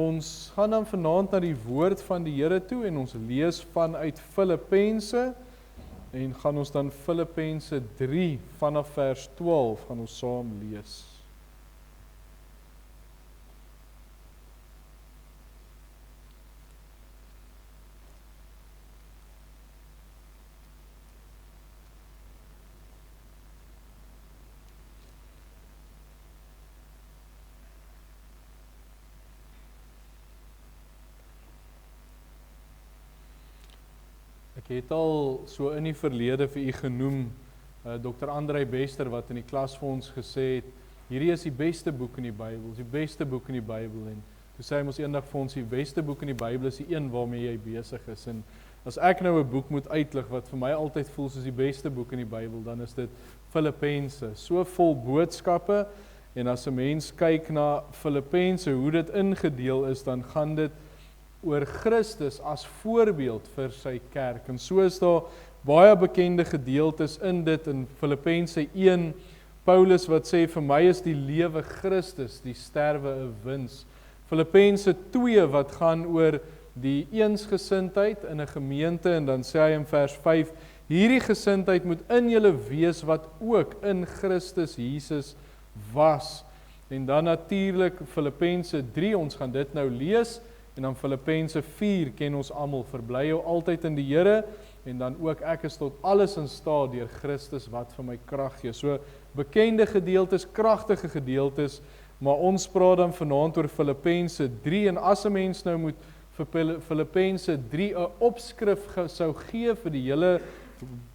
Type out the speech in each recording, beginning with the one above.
Ons gaan dan vanaand na die woord van die Here toe en ons lees vanuit Filippense en gaan ons dan Filippense 3 vanaf vers 12 gaan ons saam lees. Ek het al so in die verlede vir u genoem, Dr. Andrei Bester wat in die klas vir ons gesê het, hierdie is die beste boek in die Bybel, die beste boek in die Bybel, en toe sê hy ons eendag vir ons, die beste boek in die Bybel is die een waarmee jy besig is, en as ek nou 'n boek moet uitlig wat vir my altyd voel soos die beste boek in die Bybel, dan is dit Filippense, so vol boodskappe, en as 'n mens kyk na Filippense, hoe dit ingedeel is, dan gaan dit oor Christus as voorbeeld vir sy kerk. En so is daar baie bekende gedeeltes in dit, in Filippense 1, Paulus wat sê, vir my is die lewe Christus, die sterwe 'n wins. Filippense 2 wat gaan oor die eensgesindheid in 'n gemeente, en dan sê hy in vers 5, hierdie gesindheid moet in julle wees wat ook in Christus Jesus was. En dan natuurlik Filippense 3, ons gaan dit nou lees, en dan Filippense 4 ken ons almal, verbly jou altyd in die Here, en dan ook ek is tot alles in staat deur Christus wat vir my krag gee. So bekende gedeeltes, kragtige gedeeltes, maar ons praat dan vanaand oor Filippense 3, en as 'n mens nou moet vir Filippense 3 'n opskrif sou gee vir die hele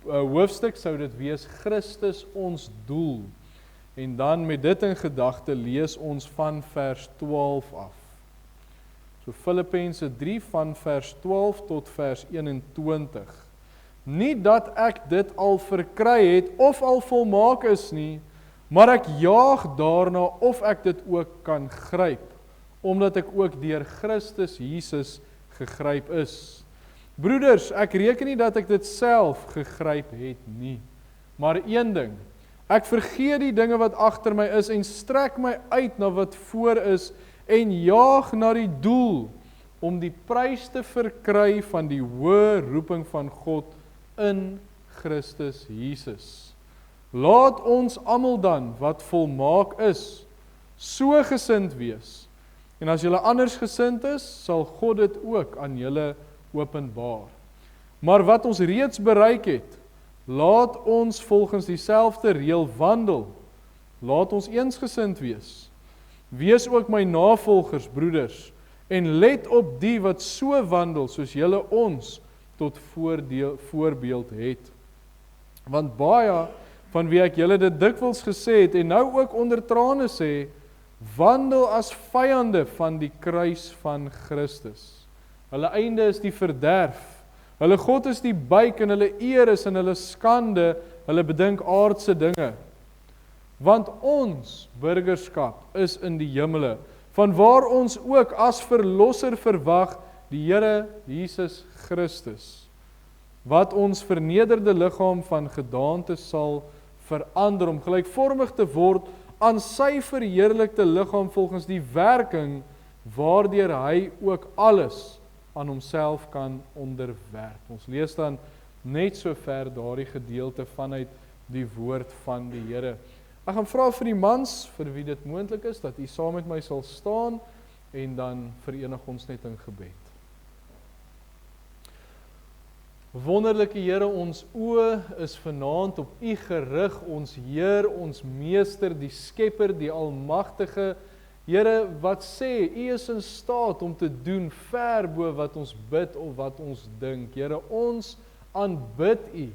hoofstuk, sou dit wees Christus ons doel. En dan met dit in gedagte lees ons van vers 12 af. So Filippense 3 van vers 12 tot vers 21. Nie dat ek dit al verkry het of al volmaak is nie, maar ek jaag daarna of ek dit ook kan gryp, omdat ek ook deur Christus Jesus gegryp is. Broeders, ek reken nie dat ek dit self gegryp het nie, maar een ding, ek vergeet die dinge wat agter my is en strek my uit na wat voor is, en jaag na die doel, om die prys te verkry van die hoë roeping van God in Christus Jesus. Laat ons almal dan, wat volmaak is, so gesind wees, en as julle anders gesind is, sal God dit ook aan julle openbaar. Maar wat ons reeds bereik het, laat ons volgens dieselfde reël wandel, laat ons eensgesind wees. Wees ook my navolgers, broeders, en let op die wat so wandel, soos julle ons tot voorbeeld het. Want baie, van wie ek julle dit dikwels gesê het, en nou ook onder trane sê, wandel as vyande van die kruis van Christus. Hulle einde is die verderf, hulle God is die buik, en hulle eer is in hulle skande, hulle bedink aardse dinge. Want ons burgerskap is in die hemele, vanwaar ons ook as verlosser verwag die Here Jesus Christus, wat ons vernederde liggaam van gedaante sal verander, om gelykvormig te word aan sy verheerlikte liggaam volgens die werking, waardeur hy ook alles aan homself kan onderwerp. Ons lees dan net so ver daardie gedeelte vanuit die woord van die Here. Ek gaan vra vir die mans, vir wie dit moontlik is, dat u saam met my sal staan, en dan verenig ons net in gebed. Wonderlike Here, ons oë is vanaand op u gerig, ons Heer, ons Meester, die Skepper, die Almagtige. Here, wat sê, u is in staat om te doen ver bo wat ons bid of wat ons dink. Here, ons aanbid u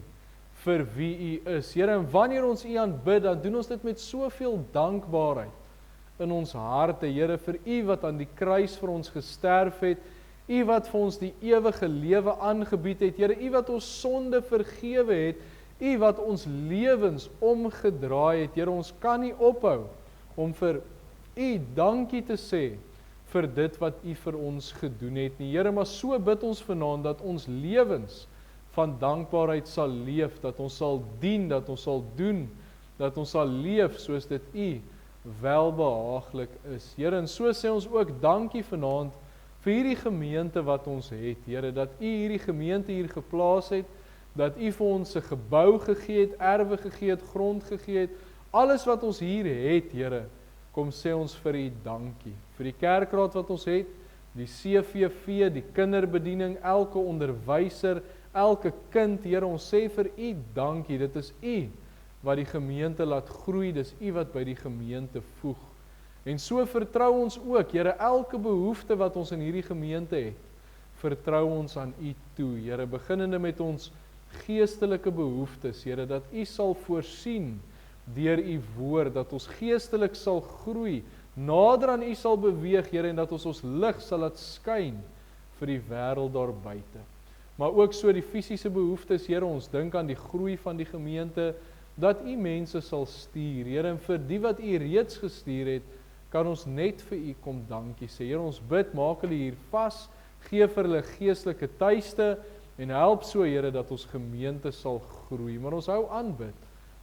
vir wie u is. Here, en wanneer ons u aanbid, dan doen ons dit met soveel dankbaarheid in ons harte. Here, vir u wat aan die kruis vir ons gesterf het, u wat vir ons die ewige lewe aangebied het, Here, u wat ons sonde vergewe het, u wat ons lewens omgedraai het. Here, ons kan nie ophou om vir u dankie te sê vir dit wat u vir ons gedoen het nie. Here, maar so bid ons vanaand dat ons lewens van dankbaarheid sal leef, dat ons sal dien, dat ons sal doen, dat ons sal leef soos dit u welbehaaglik is. Here, en so sê ons ook dankie vanaand vir hierdie gemeente wat ons het, Here, dat U hierdie gemeente hier geplaas het, dat U vir ons 'n gebou gegee het, erwe gegee het, grond gegee het, alles wat ons hier het, Here, kom sê ons vir U dankie. Vir die kerkraad wat ons het, die CVV, die kinderbediening, elke onderwyser, elke kind, Here, ons sê vir U dankie, dit is U wat die gemeente laat groei, dis U wat by die gemeente voeg. En so vertrou ons ook, Here, elke behoefte wat ons in hierdie gemeente het, vertrou ons aan U toe, Here, beginnende met ons geestelike behoeftes, Here, dat U sal voorsien deur U woord, dat ons geestelik sal groei, nader aan U sal beweeg, Here, en dat ons lig sal laat skyn vir die wêreld daar buite. Maar ook so die fisiese behoeftes, Here, ons dink aan die groei van die gemeente, dat U mense sal stuur, Here, en vir die wat U reeds gestuur het, kan ons net vir U kom dankie sê. Here, ons bid, maak hulle hier vas, gee vir hulle geestelike tuiste, en help so, Here, dat ons gemeente sal groei. Maar ons hou aan bid,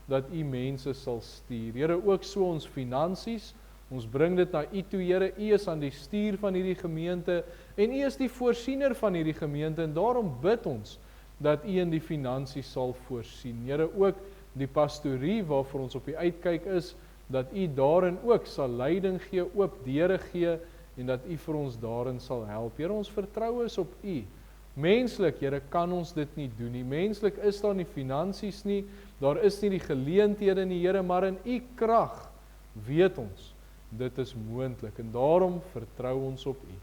dat U mense sal stuur. Here, ook so ons finansies, ons bring dit na U toe, Here, U is aan die stuur van hierdie gemeente, en U is die voorsiener van hierdie gemeente, en daarom bid ons, dat U in die finansies sal voorsien. Here, ook die pastorie, waarvoor ons op die uitkyk is, dat U daarin ook sal leiding gee, oop deure gee, en dat U vir ons daarin sal help. Here, ons vertrou is op U. Menslik, Here, kan ons dit nie doen nie. Menslik is daar nie finansies nie, daar is nie die geleenthede nie, Here, maar in U krag weet ons, dit is moontlik, en daarom vertrou ons op U.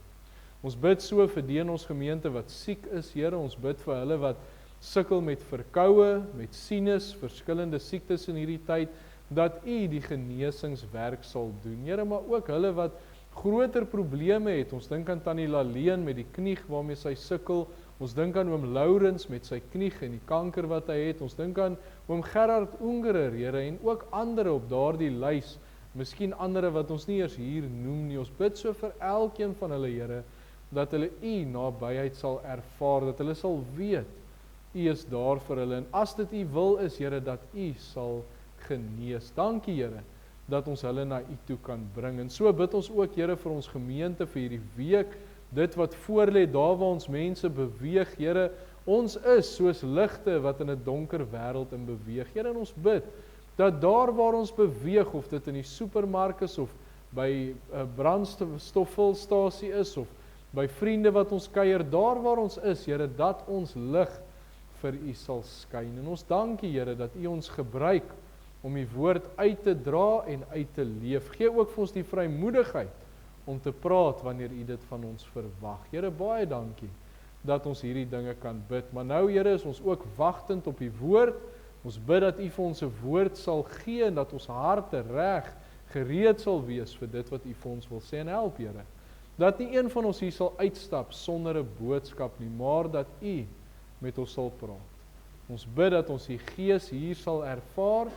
Ons bid so vir die in ons gemeente wat siek is, Here, ons bid vir hulle wat sukkel met verkoue, met sinus, verskillende siektes in hierdie tyd, dat U die genesingswerk sal doen. Here, maar ook hulle wat groter probleme het, ons dink aan Tannie Laleen met die knie waarmee sy sukkel, ons dink aan oom Laurens met sy knie en die kanker wat hy het, ons dink aan oom Gerard Ungerer, Here, en ook ander op daardie lys, miskien ander wat ons nie eers hier noem nie. Ons bid so vir elkeen van hulle, Here, dat hulle U nabyheid sal ervaar, dat hulle sal weet, U is daar vir hulle, en as dit U wil is, Here, dat U sal genees. Dankie, Here, dat ons hulle na U toe kan bring. En so bid ons ook, Here, vir ons gemeente, vir hierdie week, dit wat voorlê, daar waar ons mense beweeg, Here, ons is soos ligte wat in 'n donker wêreld in beweeg. Here, en ons bid, dat daar waar ons beweeg, of dit in die supermark is, of by 'n brandstofvulstasie is, of by vriende wat ons kuier, daar waar ons is, Here, dat ons lig vir U sal skyn. En ons dankie, Here, dat U ons gebruik om U woord uit te dra en uit te leef. Gee ook vir ons die vrymoedigheid om te praat wanneer U dit van ons verwag. Here, baie dankie dat ons hierdie dinge kan bid. Maar nou, Here, is ons ook wagtend op U woord. Ons bid dat U vir ons 'n woord sal gee en dat ons harte reg gereed sal wees vir dit wat U vir ons wil sê, en help, Here, dat nie een van ons hier sal uitstap sonder 'n boodskap nie, maar dat U met ons sal praat. Ons bid dat ons die Gees hier sal ervaar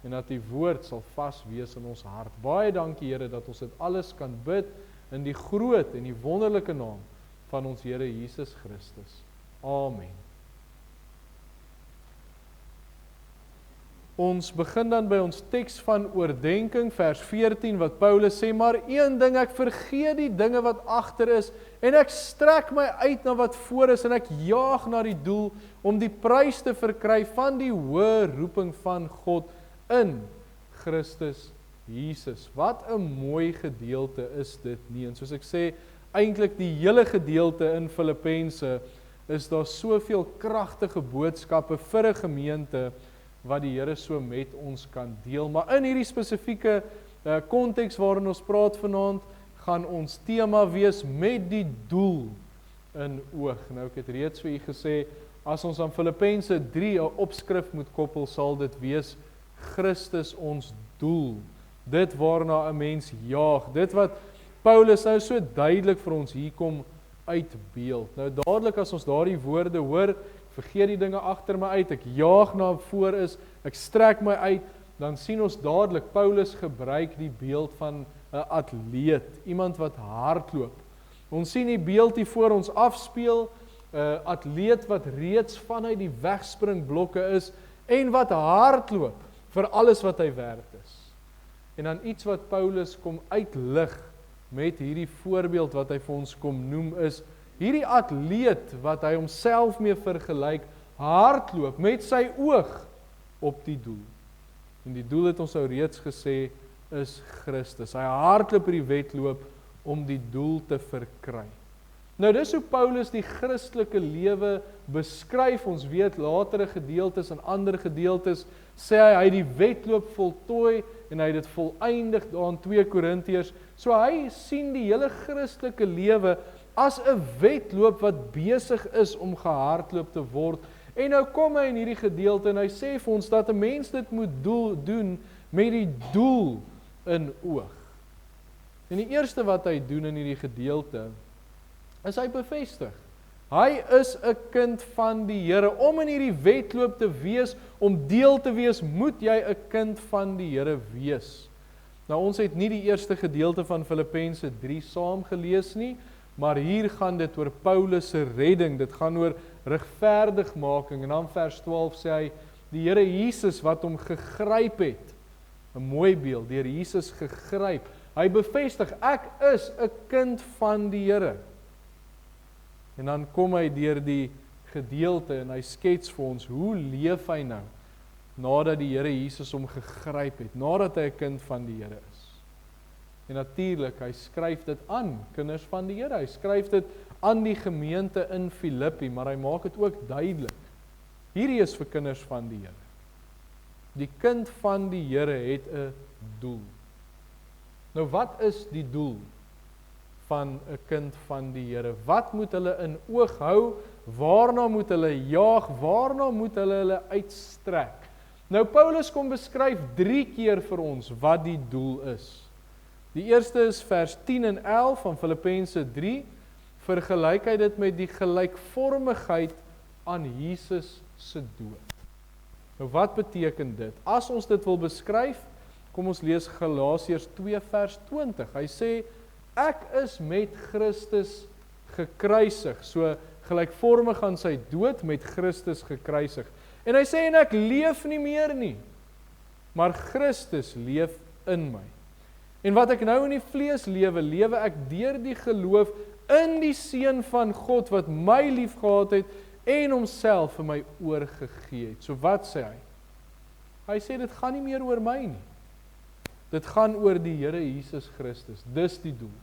en dat die woord sal vas wees in ons hart. Baie dankie, Here, dat ons dit alles kan bid in die groot en die wonderlike naam van ons Here Jesus Christus. Amen. Ons begin dan by ons teks van oordenking, vers 14, wat Paulus sê, maar een ding, ek vergeet die dinge wat agter is, en ek strek my uit na wat voor is, en ek jaag na die doel, om die prys te verkry van die hoë roeping van God in Christus Jesus. Wat 'n mooi gedeelte is dit nie, en soos ek sê, eintlik die hele gedeelte in Filippense, is daar soveel kragtige boodskappe vir 'n gemeente, wat die Here so met ons kan deel. Maar in hierdie spesifieke konteks waarin ons praat vanaand, gaan ons tema wees met die doel in oog. Nou, ek het reeds vir u gesê, as ons aan Filippense 3 'n opskrif moet koppel, sal dit wees Christus ons doel. Dit waarna 'n mens jaag. Dit wat Paulus nou so duidelik vir ons hier kom uitbeeld. Nou dadelik as ons daardie woorde hoor, vergeet die dinge agter my uit, ek jaag na voor is, ek strek my uit, dan sien ons dadelik, Paulus gebruik die beeld van 'n atleet, iemand wat hardloop. Ons sien die beeld hier voor ons afspeel, 'n atleet wat reeds vanuit die wegspringblokke is, en wat hardloop vir alles wat hy werd is. En dan iets wat Paulus kom uitlig met hierdie voorbeeld wat hy vir ons kom noem is, hierdie atleet wat hy homself mee vergelyk, hardloop met sy oog op die doel. En die doel het ons nou reeds gesê, is Christus. Hy hardloop hierdie wedloop om die doel te verkry. Nou dis hoe Paulus die Christelike lewe beskryf. Ons weet latere gedeeltes en ander gedeeltes sê hy het die wedloop voltooi en hy het dit voleindig daar in 2 Korintiërs. So hy sien die hele Christelike lewe as 'n wedloop wat besig is om gehardloop te word. En nou kom hy in hierdie gedeelte en hy sê vir ons dat 'n mens dit moet doen met die doel in oog. En die eerste wat hy doen in hierdie gedeelte is hy bevestig. Hy is 'n kind van die Here. Om in hierdie wedloop te wees, om deel te wees, moet jy 'n kind van die Here wees. Nou ons het nie die eerste gedeelte van Filippense 3 saam gelees nie, maar hier gaan dit oor Paulus se redding, dit gaan oor regverdigmaking. En dan vers 12 sê hy, die Here Jesus wat hom gegryp het, 'n mooi beeld, deur Jesus gegryp. Hy bevestig, ek is 'n kind van die Here. En dan kom hy deur die gedeelte en hy skets vir ons, hoe leef hy nou, nadat die Here Jesus hom gegryp het, nadat hy 'n kind van die Here is. En natuurlik, hy skryf dit aan, kinders van die Here, hy skryf dit aan die gemeente in Filippi, maar hy maak dit ook duidelik. Hierdie is vir kinders van die Here. Die kind van die Here het 'n doel. Nou wat is die doel van 'n kind van die Here? Wat moet hulle in oog hou? Waarna moet hulle jaag? Waarna moet hulle uitstrek? Nou Paulus kom beskryf 3 keer vir ons wat die doel is. Die eerste is vers 10 en 11 van Filippense 3, vergelyk hy dit met die gelykvormigheid aan Jesus se dood. Nou wat beteken dit? As ons dit wil beskryf, kom ons lees Galasiërs 2 vers 20. Hy sê, ek is met Christus gekruisig. So gelykvormig aan sy dood met Christus gekruisig. En hy sê, en ek leef nie meer nie, maar Christus leef in my. En wat ek nou in die vlees lewe, lewe ek deur die geloof in die Seun van God, wat my lief gehad het, en homself vir my oorgegee het. So wat sê hy? Hy sê, dit gaan nie meer oor my nie. Dit gaan oor die Here Jesus Christus. Dis die doel.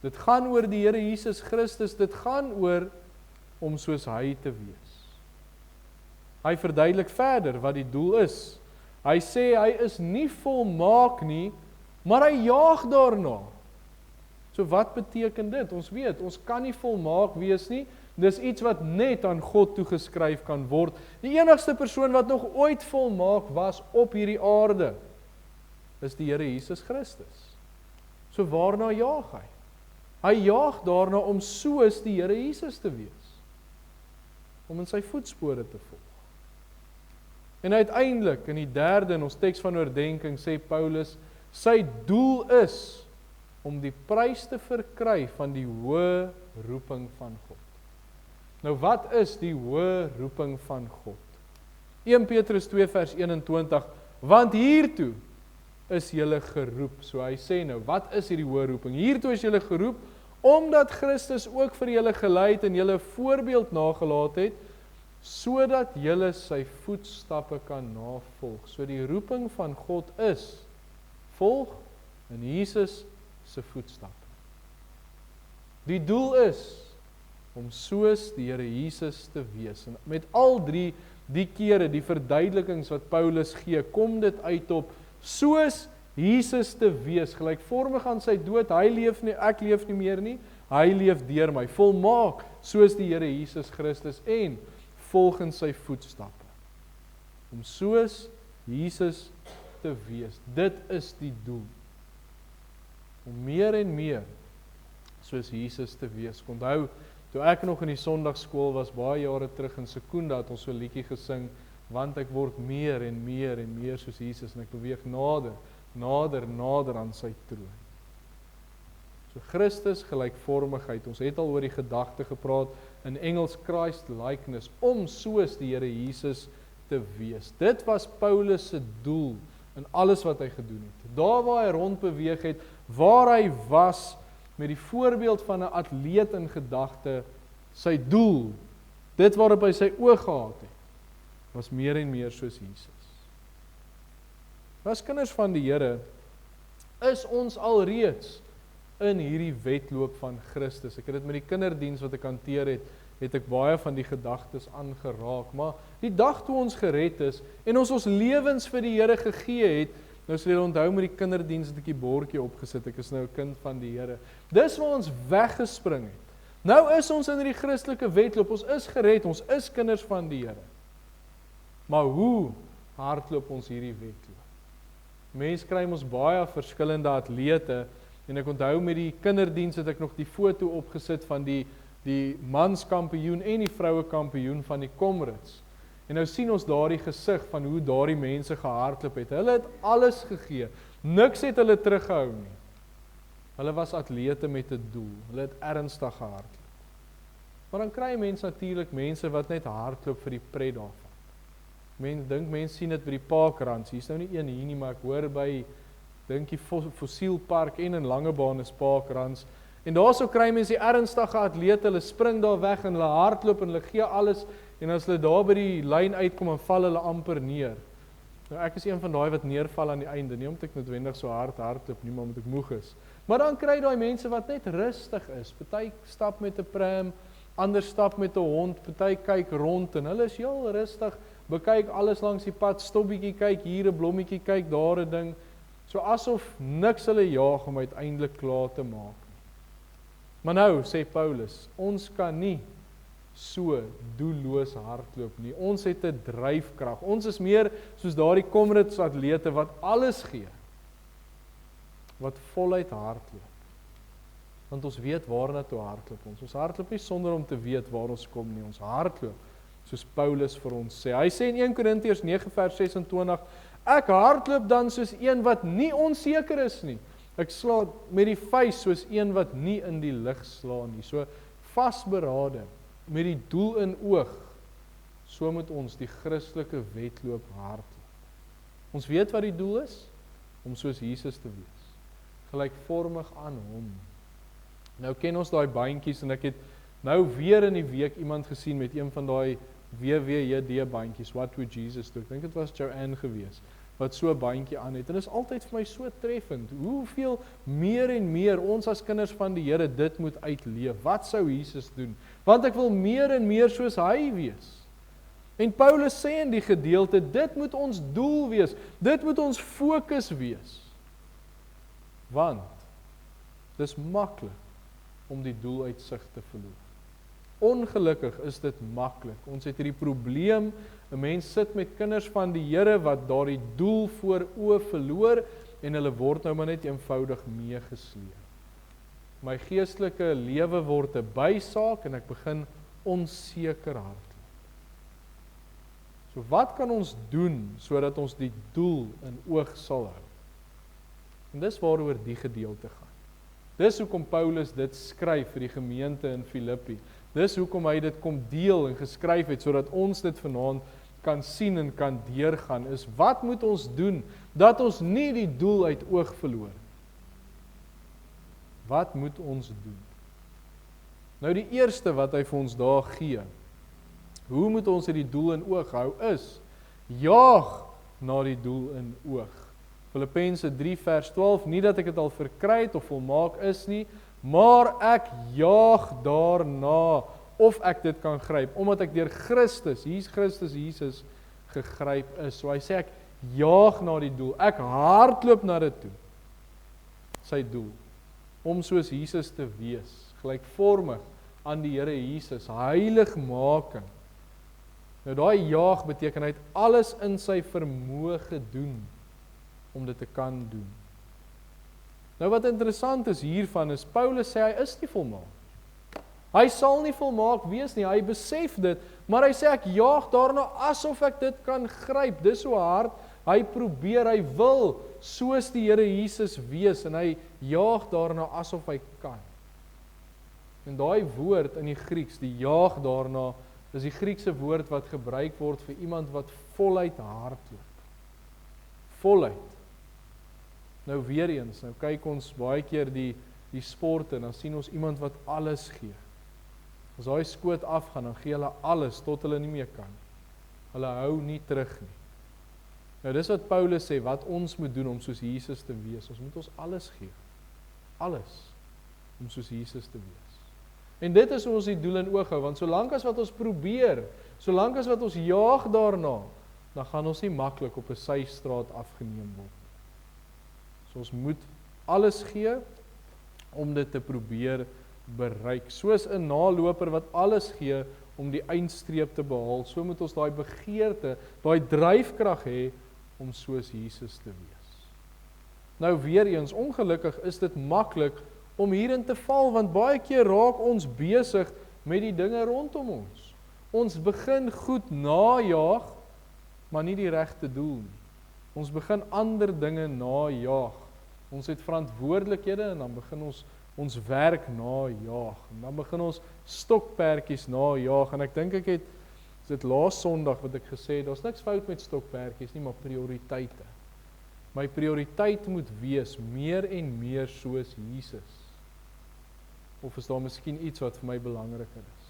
Dit gaan oor die Here Jesus Christus. Dit gaan oor om soos hy te wees. Hy verduidelik verder wat die doel is. Hy sê, hy is nie volmaak nie, maar hy jaag daarna. So wat beteken dit? Ons weet, ons kan nie volmaak wees nie. Dis iets wat net aan God toegeskryf kan word. Die enigste persoon wat nog ooit volmaak was op hierdie aarde, is die Here Jesus Christus. So waarna jaag hy? Hy jaag daarna om soos die Here Jesus te wees. Om in sy voetspore te volg. En uiteindelik, in die derde in ons teks van oordenking, sê Paulus, sy doel is om die prys te verkry van die hoë roeping van God. Nou wat is die hoë roeping van God? 1 Petrus 2 vers 21, want hiertoe is julle geroep. So hy sê nou, wat is hierdie hoë roeping? Hiertoe is julle geroep, omdat Christus ook vir julle gelei het en julle voorbeeld nagelaat het, sodat julle sy voetstappe kan navolg. So die roeping van God is, volg in Jesus se voetstappe. Die doel is, om soos die Here Jesus te wees. En met al die kere, die verduidelikings wat Paulus gee, kom dit uit op, soos Jesus te wees, gelykvormig aan sy dood, hy leef nie, ek leef nie meer nie, hy leef deur my, volmaak, soos die Here Jesus Christus, en volgens sy voetstappe. Om soos Jesus te wees, dit is die doel. Om meer en meer, soos Jesus te wees. Onthou, toe ek nog in die Sondagskool was, baie jare terug in Sekunda, het ons so 'n liedjie gesing, want ek word meer en meer en meer soos Jesus, en ek beweeg nader aan sy troon. So Christus gelykvormigheid, ons het al oor die gedagte gepraat, in Engels Christ likeness, om soos die Here Jesus te wees. Dit was Paulus se doel in alles wat hy gedoen het. Daar waar hy rondbeweeg het, waar hy was, met die voorbeeld van 'n atleet in gedagte, sy doel, dit waarop hy sy oog gehad het, was meer en meer soos Jesus. As kinders van die Here, is ons alreeds in hierdie wedloop van Christus. Ek het dit met die kinderdiens wat ek hanteer het ek baie van die gedagtes aangeraak, maar die dag toe ons gered is, en ons lewens vir die Here gegee het, nou sal julle onthou met die kinderdiens het ek die bordjie opgesit, ek is nou 'n kind van die Here. Dis waar ons weggespring het. Nou is ons in die Christelike wedloop, ons is gered, ons is kinders van die Here. Maar hoe hardloop ons hierdie wedloop? Mense kry ons baie verskillende atlete, en ek onthou met die kinderdiens het ek nog die foto opgesit van die manskampioen en die vrouekampioen van die Comrades. En nou sien ons daardie gesig van hoe daardie mense gehardloop het. Hulle het alles gegee. Niks het hulle teruggehou nie. Hulle was atlete met 'n doel. Hulle het ernstig gehardloop. Maar dan kry mense natuurlik mense wat net hardloop vir die pret daarvan. Mense sien dit by die parkrand. Hier's nou nie een hier nie, maar ek hoor by dink die Fossielpark en in Langebaan is parkrands. En daarso kry mense die ernstige atlete, hulle spring daar weg en hulle hardloop en hulle gee alles, en as hulle daar by die lyn uitkom, dan val hulle amper neer. Nou ek is een van daai wat neerval aan die einde, nie omdat ek noodwendig so hardloop nie, maar omdat ek moeg is. Maar dan kry daai mense wat net rustig is, party stap met 'n pram, ander stap met 'n hond, party kyk rond en hulle is heel rustig, bekyk alles langs die pad, stop bietjie kyk hier 'n blommetjie, kyk daar 'n ding, so asof niks hulle jaag om uiteindelik klaar te maak. Maar nou, sê Paulus, ons kan nie so doelloos hardloop nie. Ons het 'n dryfkrag. Ons is meer soos daardie Comrades atlete wat alles gee. Wat voluit hardloop. Want ons weet waarna toe hardloop ons. Ons hardloop nie sonder om te weet waar ons kom nie. Ons hardloop, soos Paulus vir ons sê. Hy sê in 1 Korintiërs 9 vers 26, ek hardloop dan soos een wat nie onseker is nie. Ek sla met die vuis soos een wat nie in die lug slaan nie. So vasberade, met die doel in oog, so moet ons die Christelike wedloop hardloop. Ons weet wat die doel is, om soos Jesus te wees, gelykvormig aan hom. Nou ken ons daai bandjies, en ek het nou weer in die week iemand gesien met een van daai WWJD bandjies, What Would Jesus Do? Ek dink dit was Joanne gewees, wat so 'n bandjie aan het, en is altyd vir my so treffend, hoeveel meer en meer ons as kinders van die Here dit moet uitleef. Wat sou Jesus doen? Want ek wil meer en meer soos hy wees. En Paulus sê in die gedeelte, dit moet ons doel wees, dit moet ons fokus wees. Want, dis maklik om die doel uit sig te verloor. Ongelukkig is dit maklik. Ons het hierdie probleem, 'n mens sit met kinders van die Here wat daardie doel voor oë verloor en hulle word nou maar net eenvoudig meegesleep. My geestelike lewe word 'n bysaak en ek begin onseker hardloop. So wat kan ons doen sodat ons die doel in oog sal hou? En dis waaroor die gedeelte gaan. Dis hoekom Paulus dit skryf vir die gemeente in Filippi. Dis hoekom hy dit kom deel en geskryf het, sodat ons dit vanaand kan sien en kan deurgaan, is wat moet ons doen, dat ons nie die doel uit oog verloor. Wat moet ons doen? Nou die eerste wat hy vir ons daar gee, hoe moet ons die doel in oog hou, is, jaag na die doel in oog. Filippense 3 vers 12, nie dat ek dit al verkry het of volmaak is nie, maar ek jaag daarna, of ek dit kan gryp, omdat ek deur Christus Jesus gegryp is. So hy sê ek jaag na die doel, ek hardloop na dit toe. Sy doel, om soos Jesus te wees, gelykvormig aan die Here Jesus, heiligmaking. Nou daai jaag beteken hy het alles in sy vermoë gedoen, om dit te kan doen. Nou wat interessant is hiervan is, Paulus sê hy is nie volmaak. Hy sal nie volmaak wees nie, hy besef dit, maar hy sê ek jaag daarna asof ek dit kan gryp. Dis so hard, hy probeer, hy wil soos die Here Jesus wees, en hy jaag daarna asof hy kan. En daai woord in die Grieks, die jaag daarna, is die Griekse woord wat gebruik word vir iemand wat voluit hardloop. voluit. Nou weer eens, nou kyk ons baie keer die sport en dan sien ons iemand wat alles gee. As daai skoot afgaan, dan gee hulle alles tot hulle nie meer kan. Hulle hou nie terug nie. Nou dis wat Paulus sê, wat ons moet doen om soos Jesus te wees. Ons moet ons alles gee. Alles. Om soos Jesus te wees. En dit is hoe ons die doel in oog hou, want solank as wat ons probeer, solank as wat ons jaag daarna, dan gaan ons nie maklik op 'n systraat afgeneem word. So ons moet alles gee om dit te probeer bereik. Soos 'n naloper wat alles gee om die eindstreep te behaal, so moet ons daai begeerte, daai dryfkrag hê om soos Jesus te wees. Nou weer eens, ongelukkig is dit maklik om hierin te val, want baie keer raak ons besig met die dinge rondom ons. Ons begin goed najaag, maar nie die regte doel nie. Ons begin ander dinge najaag. Ons het verantwoordelikhede en dan begin ons werk najaag. En dan begin ons stokperdjies najaag. En ek dink ek het dit laas Sondag wat ek gesê het, daar's niks fout met stokperdjies nie, maar prioriteite. My prioriteit moet wees meer en meer soos Jesus. Of is daar miskien iets wat vir my belangriker is?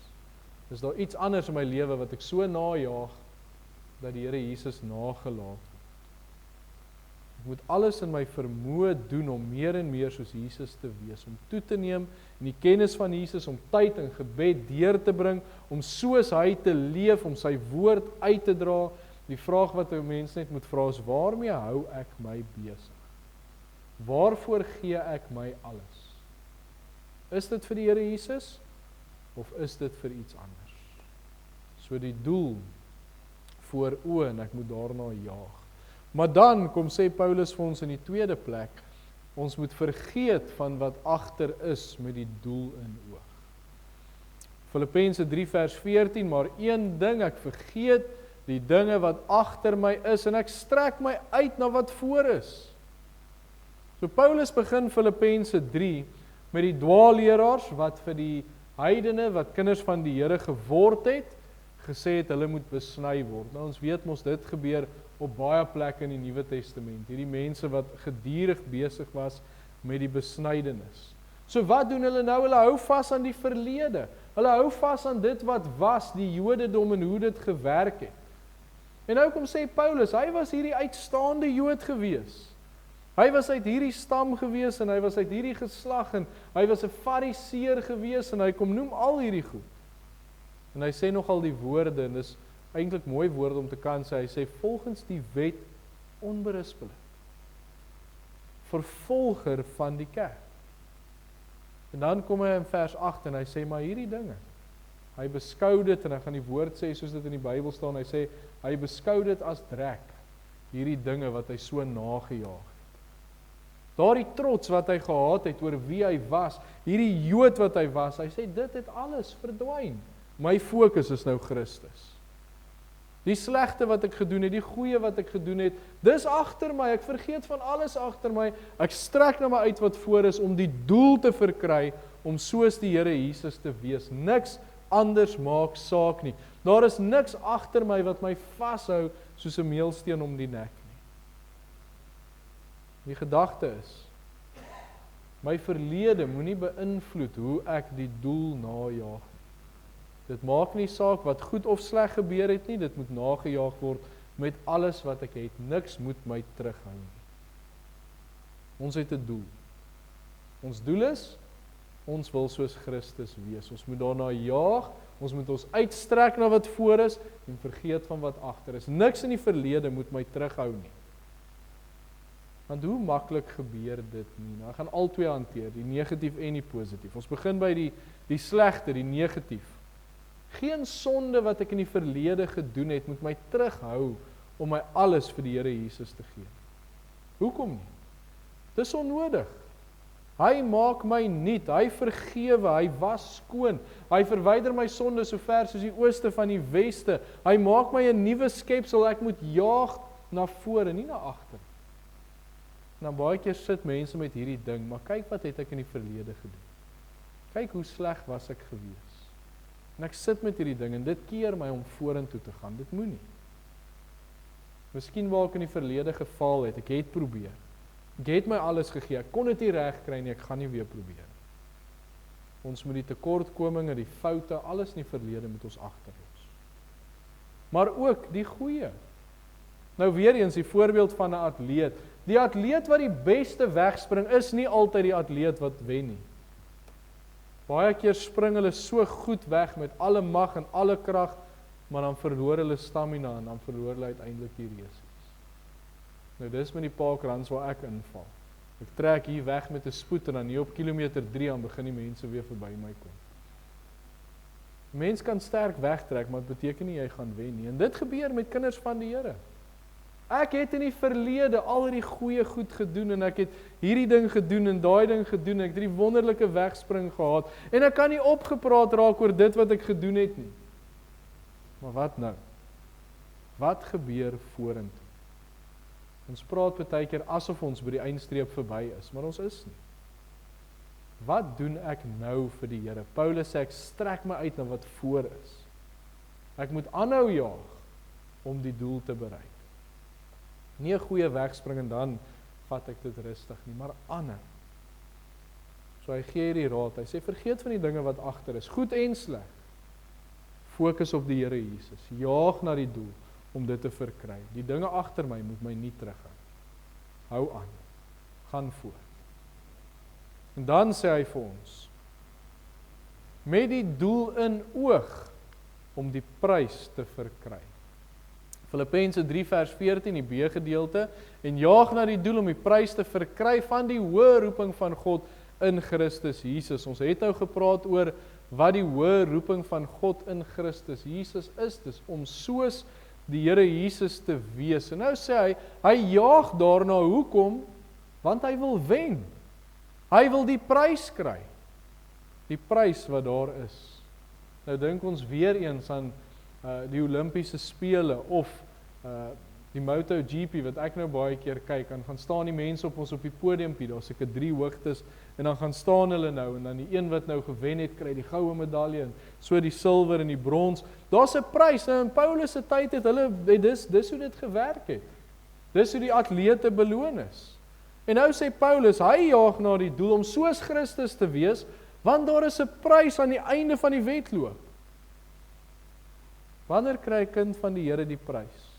Is daar iets anders in my lewe wat ek so najaag dat die Here Jesus nagelaat word? Ek moet alles in my vermoë doen om meer en meer soos Jesus te wees, om toe te neem in die kennis van Jesus, om tyd en gebed deur te bring, om soos hy te leef, om sy woord uit te dra. Die vraag wat 'n mens net moet vra is, waarmee hou ek my besig? Waarvoor gee ek my alles? Is dit vir die Here Jesus, of is dit vir iets anders? So die doel voor oë en ek moet daarna jaag. Maar dan kom sê Paulus vir ons in die tweede plek, ons moet vergeet van wat agter is met die doel in oog. Filippense 3 vers 14, maar een ding, ek vergeet die dinge wat agter my is en ek strek my uit na wat voor is. So Paulus begin Filippense 3 met die dwaalleraars wat vir die heidene wat kinders van die Here geword het, gesê het hulle moet besny word. Nou ons weet mos dit gebeur op baie plekke in die Nuwe Testament. Hierdie mense wat gedurig besig was met die besnydenis. So wat doen hulle nou? Hulle hou vas aan die verlede. Hulle hou vas aan dit wat was, die Jodendom en hoe dit gewerk het. En nou kom sê Paulus, hy was hierdie uitstaande Jood gewees. Hy was uit hierdie stam gewees en hy was uit hierdie geslag en hy was 'n Fariseer gewees en hy kom noem al hierdie goed. En hy sê nogal die woorde en dis eintlik mooi woorde om te kan sê. Hy sê volgens die wet onberispelik. Vervolger van die kerk. En dan kom hy in vers 8 en hy sê maar hierdie dinge. Hy beskou dit en hy gaan die woord sê soos dit in die Bybel staan. Hy sê hy beskou dit as drek. Hierdie dinge wat hy so nagejaag het. Daardie trots wat hy gehad het oor wie hy was, hierdie Jood wat hy was, hy sê dit het alles verdwyn. My fokus is nou Christus. Die slegte wat ek gedoen het, die goeie wat ek gedoen het, dis agter my, ek vergeet van alles agter my, ek strek na my uit wat voor is, om die doel te verkry, om soos die Here Jesus te wees. Niks anders maak saak nie. Daar is niks agter my wat my vashou, soos 'n meelsteen om die nek nie. Die gedagte is, my verlede moenie beïnvloed hoe ek die doel najaag. Dit maak nie saak wat goed of sleg gebeur het nie, dit moet nagejaag word met alles wat ek het. Niks moet my terughou nie. Ons het 'n doel. Ons doel is, ons wil soos Christus wees. Ons moet daarna jaag, ons moet ons uitstrek na wat voor is en vergeet van wat agter is. Niks in die verlede moet my terughou nie. Want hoe maklik gebeur dit nie? Nou, ek gaan al twee hanteer, die negatief en die positief. Ons begin by die slegte, die negatief. Geen sonde wat ek in die verlede gedoen het, moet my terughou om my alles vir die Here Jesus te gee. Hoekom nie? Dis onnodig. Hy maak my nuut, hy vergewe, hy was skoon, hy verwyder my sonde so ver soos die ooste van die weste, hy maak my 'n nuwe skepsel, ek moet jaag na vore, nie na agter. Nou baie keer sit mense met hierdie ding, maar kyk wat het ek in die verlede gedoen. Kyk hoe sleg was ek gewees. En ek sit met hierdie ding en dit keer my om vorentoe te gaan, dit moenie. Miskien waar ek in die verlede gefaal het, ek het probeer. Ek het my alles gegee, ek kon dit nie reg kry nie, ek gaan nie weer probeer. Ons moet die tekortkominge, die foute, alles in die verlede moet ons agterlos. Maar ook die goeie. Nou weer eens die voorbeeld van 'n atleet. Die atleet wat die beste wegspring, is nie altyd die atleet wat wen nie. Baie keer spring hulle so goed weg met alle mag en alle krag, maar dan verloor hulle stamina en dan verloor hulle uiteindelik die race. Nou dis met die parkruns waar ek inval. Ek trek hier weg met 'n spoed en dan hier op kilometer 3 dan begin die mense weer verby my kom. Mens kan sterk wegtrek, maar dit beteken nie jy gaan wen nie. En dit gebeur met kinders van die Here. Ek het in die verlede al die goeie goed gedoen en ek het hierdie ding gedoen en daai ding gedoen. Ek het die wonderlike wegspring gehad en ek kan nie opgepraat raak oor dit wat ek gedoen het nie. Maar wat nou? Wat gebeur vorentoe? Ons praat baie keer asof ons by die eindstreep verby is, maar ons is nie. Wat doen ek nou vir die Here? Paulus sê ek strek my uit na wat voor is. Ek moet aanhou jaag om die doel te bereik. Nie 'n goeie wegspring en dan vat ek dit rustig nie, maar aanhou. So hy gee hierdie raad. Hy sê vergeet van die dinge wat agter is, goed en sleg. Fokus op die Here Jesus. Jaag na die doel om dit te verkry. Die dinge agter my moet my nie terughou. Hou aan. Gaan voort. En dan sê hy vir ons, met die doel in oog om die prys te verkry. Filippense 3 vers 14, die B-gedeelte, en jaag na die doel om die prys te verkry van die hoë roeping van God in Christus Jesus. Ons het nou gepraat oor wat die hoë roeping van God in Christus Jesus is, dis om soos die Here Jesus te wees. En nou sê hy jaag daarna, hoekom? Want hy wil wen. Hy wil die prys kry. Die prys wat daar is. Nou dink ons weer eens aan die Olimpiese spele of die MotoGP wat ek nou baie keer kyk, en gaan staan die mense op ons op die podiumpie, daar seker 3 hoogtes, en dan gaan staan hulle nou, en dan die een wat nou gewen het, kry die goue medalje, en so die silwer en die brons. Daar's 'n prys, en in Paulus se tyd het hulle, dis hoe dit gewerk het. Dis hoe die atlete beloon is. En nou sê Paulus, hy jaag na die doel om soos Christus te wees, want daar is 'n prys aan die einde van die wedloop. Wanneer kry 'n kind van die Here die prys?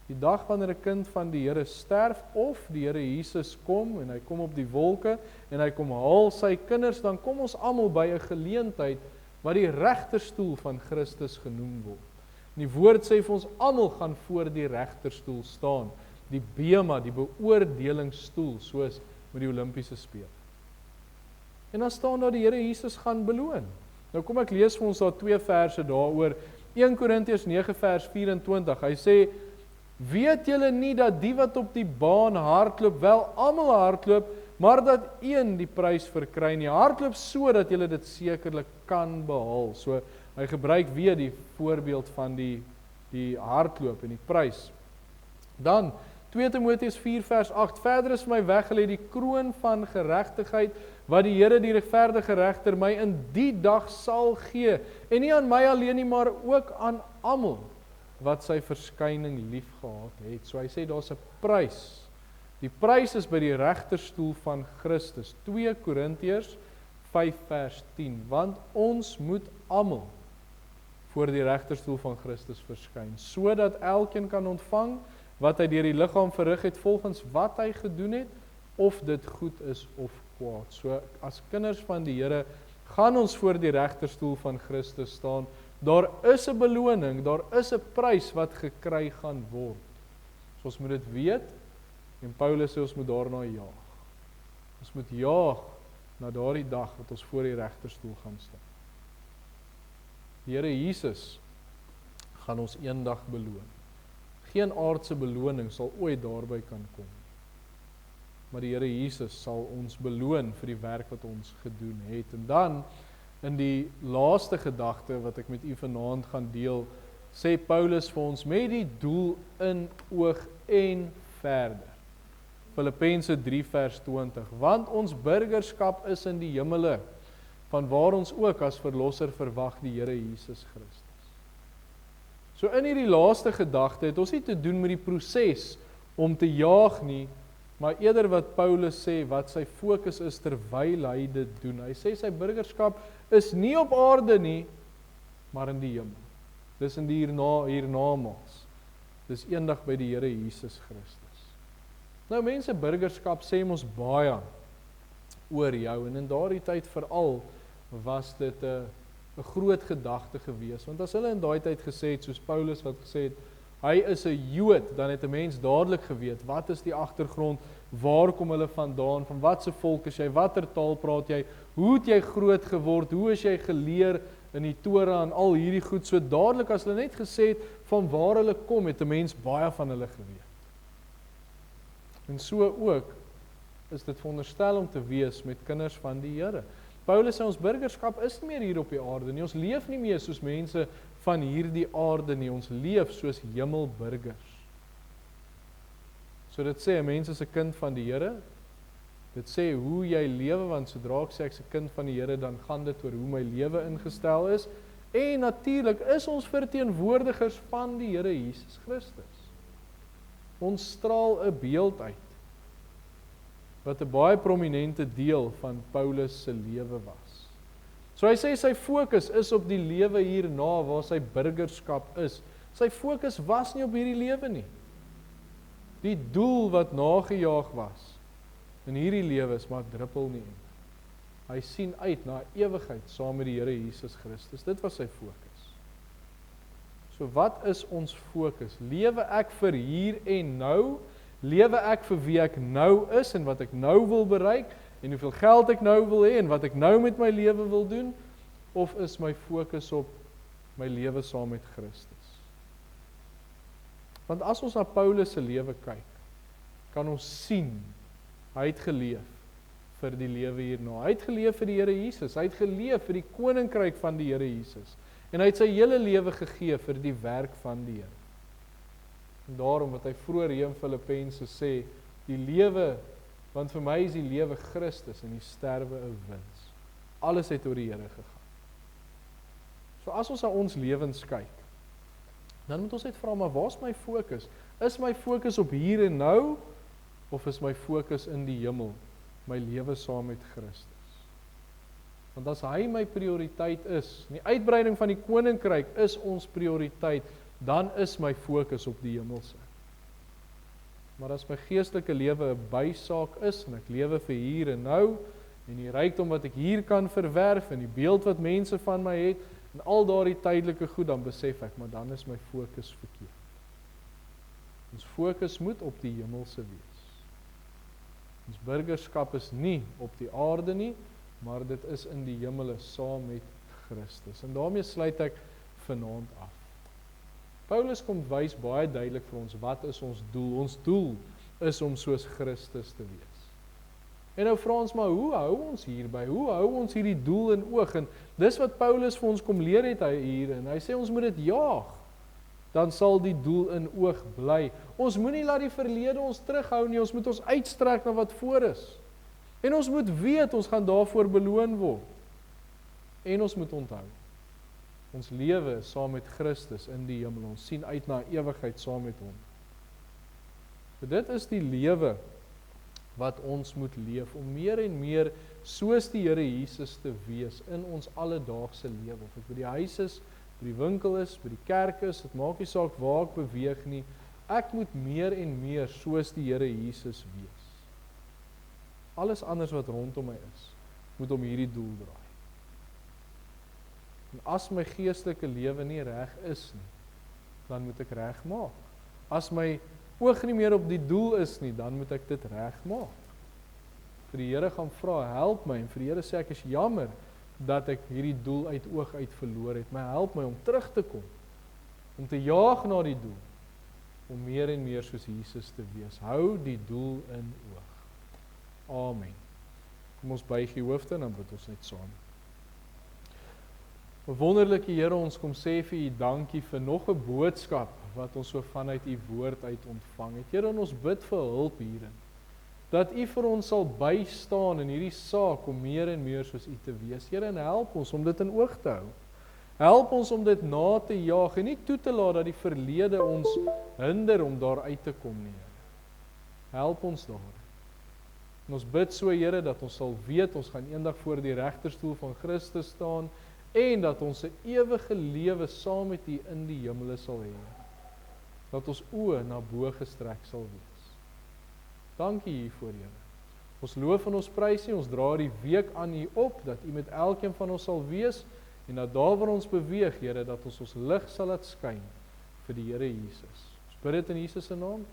Die dag wanneer 'n kind van die Here sterf, of die Here Jesus kom, en hy kom op die wolke, en hy kom haal sy kinders, dan kom ons almal by 'n geleentheid, wat die regterstoel van Christus genoem word. En die woord sê vir ons, almal gaan voor die regterstoel staan, die bema, die beoordelingsstoel, soos met die Olimpiese spele. En dan staan daar die Here Jesus gaan beloon. Nou kom ek lees vir ons daar 2 verse daaroor, 1 Korintiërs 9 vers 24, hy sê, weet julle nie dat die wat op die baan hardloop, wel almal hardloop, maar dat een die prys verkry nie. Hardloop so dat julle dit sekerlik kan behaal. So hy gebruik weer die voorbeeld van die hardloop en die prys. Dan 2 Timoteus 4 vers 8, verder is my weggelê die kroon van geregtigheid, wat die Here die regverdige regter my in die dag sal gee, en nie aan my alleen nie, maar ook aan almal wat sy verskyning lief gehad het. So hy sê daar's 'n prys. Die prys is by die regterstoel van Christus. 2 Korintiërs 5 vers 10, want ons moet almal voor die regterstoel van Christus verskyn, sodat elkeen kan ontvang wat hy deur die liggaam verrig het volgens wat hy gedoen het, of dit goed is of kwaad. So as kinders van die Here gaan ons voor die regterstoel van Christus staan. Daar is 'n beloning, daar is 'n prys wat gekry gaan word. So ons moet dit weet, en Paulus sê ons moet daarna jaag. Ons moet jaag na daardie dag wat ons voor die regterstoel gaan staan. Die Here Jesus gaan ons eendag beloon. Geen aardse beloning sal ooit daarby kan kom. Maar die Here Jesus sal ons beloon vir die werk wat ons gedoen het. En dan, in die laaste gedagte wat ek met u vanaand gaan deel, sê Paulus vir ons, met die doel in oog en verder. Filippense 3 vers 20, want ons burgerskap is in die hemele, van waar ons ook as verlosser verwag die Here Jesus Christus. So in hierdie laaste gedagte het ons nie te doen met die proses om te jaag nie, maar eerder wat Paulus sê, wat sy fokus is terwyl hy dit doen. Hy sê sy burgerskap is nie op aarde nie, maar in die hemel. Dis in die hiernamaals. Dis eendag by die Here Jesus Christus. Nou mense, burgerskap sê ons baie oor jou, en in daardie tyd veral was dit 'n groot gedagte gewees, want as hulle in daai tyd gesê het, soos Paulus wat gesê het, hy is 'n Jood, dan het 'n mens dadelik geweet, wat is die agtergrond, waar kom hulle vandaan, van wat se volk is jy, watter taal praat jy, hoe het jy groot geword, hoe is jy geleer in die Torah en al hierdie goed, so dadelik as hulle net gesê het, van waar hulle kom, het 'n mens baie van hulle geweet. En so ook, is dit veronderstel om te wees met kinders van die Here. Paulus sê ons burgerskap is nie meer hier op die aarde nie, ons leef nie meer soos mense van hierdie aarde nie, ons leef soos hemelburgers. So dit sê, 'n mens is 'n kind van die Here, dit sê hoe jy lewe, want sodra ek sê ek's 'n kind van die Here, dan gaan dit oor hoe my lewe ingestel is, en natuurlik is ons verteenwoordigers van die Here Jesus Christus. Ons straal 'n beeld uit, wat 'n baie prominente deel van Paulus se lewe was. So hy sê sy fokus is op die lewe hierna, waar sy burgerskap is. Sy fokus was nie op hierdie lewe nie. Die doel wat nagejaag was, in hierdie lewe is maar druppel nie. Hy sien uit na ewigheid saam met die Here Jesus Christus. Dit was sy fokus. So wat is ons fokus? Lewe ek vir hier en nou? Lewe ek vir wie ek nou is en wat ek nou wil bereik en hoeveel geld ek nou wil hê en wat ek nou met my lewe wil doen? Of is my fokus op my lewe saam met Christus? Want as ons na Paulus se lewe kyk, kan ons sien, hy het geleef vir die lewe hierna. Hy het geleef vir die Here Jesus, hy het geleef vir die koninkryk van die Here Jesus. En hy het sy hele lewe gegee vir die werk van die Here. En daarom wat hy vroeër hier in Filippense sê, die lewe, want vir my is die lewe Christus en die sterwe 'n wins. Alles het oor die Here gegaan. So as ons na ons lewens kyk, dan moet ons net vra, maar waar is my fokus? Is my fokus op hier en nou, of is my fokus in die hemel, my lewe saam met Christus? Want as hy my prioriteit is, die uitbreiding van die koninkryk is ons prioriteit, dan is my fokus op die hemelse. Maar as my geestelike lewe 'n bysaak is, en ek lewe vir hier en nou, en die rykdom wat ek hier kan verwerf, en die beeld wat mense van my het, en al daardie tydelike goed, dan besef ek, maar dan is my fokus verkeerd. Ons fokus moet op die hemelse wees. Ons burgerskap is nie op die aarde nie, maar dit is in die hemele saam met Christus. En daarmee sluit ek vanaand af. Paulus kom wys baie duidelik vir ons, wat is ons doel? Ons doel is om soos Christus te wees. En nou vra ons maar, hoe hou ons hierby? Hoe hou ons hierdie doel in oog? En dis wat Paulus vir ons kom leer het hier, en hy sê ons moet dit jaag. Dan sal die doel in oog bly. Ons moenie laat die verlede ons terughou nie, ons moet ons uitstrek na wat voor is. En ons moet weet, ons gaan daarvoor beloon word. En ons moet onthou, ons lewe saam met Christus in die hemel, ons sien uit na ewigheid saam met hom. So dit is die lewe wat ons moet leef, om meer en meer soos die Here Jesus te wees in ons alledaagse lewe. Of ek by die huis is, by die winkel is, by die kerk is, dit maak nie saak waar ek beweeg nie, ek moet meer en meer soos die Here Jesus wees. Alles anders wat rondom my is, moet om hierdie doel draai. En as my geestelike lewe nie reg is nie, dan moet ek reg maak. As my oog nie meer op die doel is nie, dan moet ek dit reg maak. Vir die Here gaan vra, help my, en vir die Here sê ek is jammer dat ek hierdie doel uit oog uit verloor het, maar help my om terug te kom, om te jaag na die doel, om meer en meer soos Jesus te wees. Hou die doel in oog. Amen. Kom ons buig die hoofde en dan bid ons net saam. Wonderlike Here, ons kom sê vir U dankie vir nog 'n boodskap wat ons so vanuit U woord uit ontvang het. Here, ons bid vir hulp hierin, dat U vir ons sal bystaan in hierdie saak om meer en meer soos U te wees. Here, en help ons om dit in oog te hou. Help ons om dit na te jaag en nie toe te laat dat die verlede ons hinder om daar uit te kom nie, Here. Help ons daar. En ons bid so, Here, dat ons sal weet, ons gaan eendag voor die regterstoel van Christus staan, en dat ons 'n ewige lewe saam met U in die hemele sal hê. Dat ons oë na bo gestrek sal wees. Dankie hiervoor, Here. Ons loof en ons prys U, ons dra die week aan U op, dat U met elkeen van ons sal wees, en dat daar waar ons beweeg, Here, dat ons lig sal laat skyn vir die Here Jesus. Ons bid dit in Jesus se naam.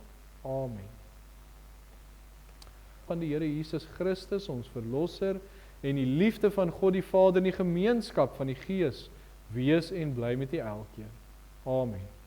Amen. Van die Here Jesus Christus, ons verlosser, en die liefde van God die Vader en die gemeenskap van die Gees, wees en bly met U elkeen. Amen.